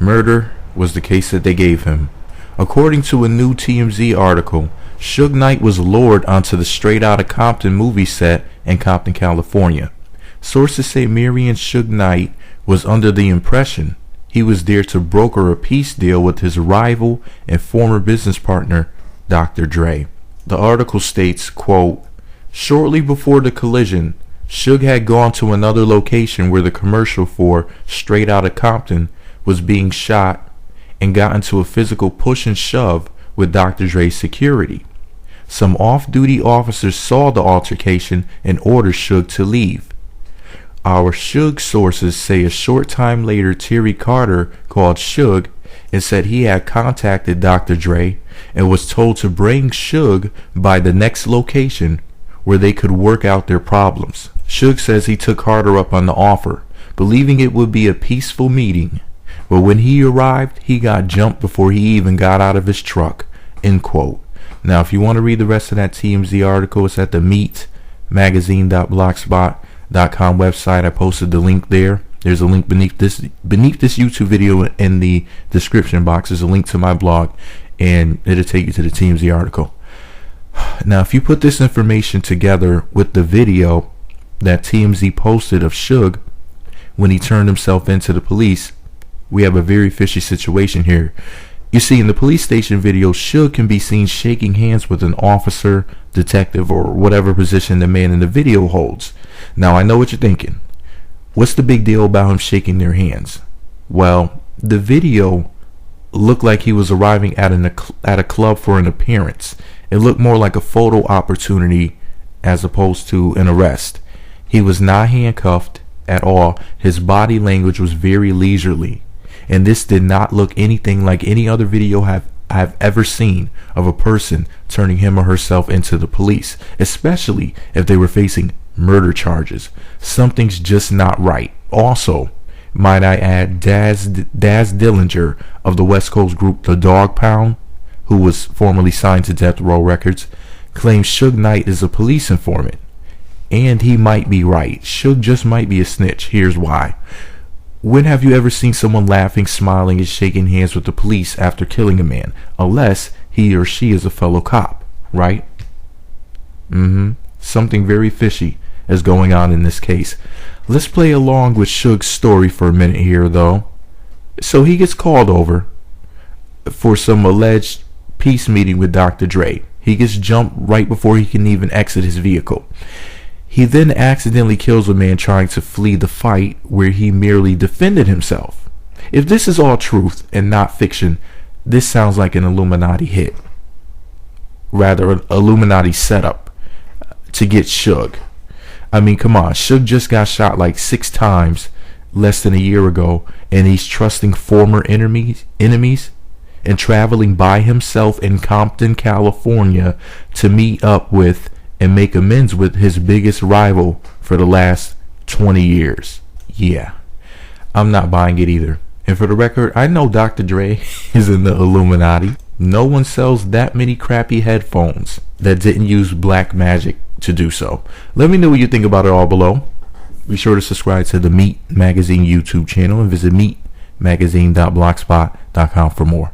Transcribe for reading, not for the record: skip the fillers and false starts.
Murder was the case that they gave him. According to a new TMZ article, Suge Knight was lured onto the straight Outta Compton movie set in Compton, California. Sources say Marion Suge Knight was under the impression he was there to broker a peace deal with his rival and former business partner, Dr. Dre. The article states, quote, "Shortly before the collision, Suge had gone to another location where the commercial for Straight Outta Compton was being shot and got into a physical push and shove with Dr. Dre's security. Some off-duty officers saw the altercation and ordered Suge to leave. Our Suge sources say a short time later Terry Carter called Suge and said he had contacted Dr. Dre and was told to bring Suge by the next location where they could work out their problems. Suge says he took Carter up on the offer, believing it would be a peaceful meeting, but when he arrived, he got jumped before he even got out of his truck." End quote. Now, if you want to read the rest of that TMZ article, it's at the meetmagazine.blogspot.com website. I posted the link there. There's a link beneath this YouTube video in the description box. There's a link to my blog, and it'll take you to the TMZ article. Now, if you put this information together with the video that TMZ posted of Suge when he turned himself into the police, we have a very fishy situation here. You see, in the police station video, Suge can be seen shaking hands with an officer, detective, or whatever position the man in the video holds. Now, I know what you're thinking. What's the big deal about him shaking their hands? Well, the video looked like he was arriving at a club for an appearance. It looked more like a photo opportunity as opposed to an arrest. He was not handcuffed at all. His body language was very leisurely. And this did not look anything like any other video I've ever seen of a person turning him or herself into the police, especially if they were facing murder charges. Something's just not right. Also, might I add, Daz Dillinger of the West Coast group The Dog Pound, who was formerly signed to Death Row Records, claims Suge Knight is a police informant. And he might be right. Suge just might be a snitch. Here's why. When have you ever seen someone laughing, smiling, and shaking hands with the police after killing a man? Unless he or she is a fellow cop, right? Something very fishy is going on in this case. Let's play along with Suge's story for a minute here, though. So he gets called over for some alleged peace meeting with Dr. Dre. He gets jumped right before he can even exit his vehicle. He then accidentally kills a man trying to flee the fight where he merely defended himself. If this is all truth and not fiction, this sounds like an Illuminati hit. Rather, an Illuminati setup to get Suge. I mean, come on. Suge just got shot like 6 times less than a year ago, and he's trusting former enemies and traveling by himself in Compton, California to meet up with and make amends with his biggest rival for the last 20 years. Yeah, I'm not buying it either. And for the record, I know Dr. Dre is in the Illuminati. No one sells that many crappy headphones that didn't use black magic to do so. Let me know what you think about it all below. Be sure to subscribe to the Meet Magazine YouTube channel and visit meetmagazine.blogspot.com for more.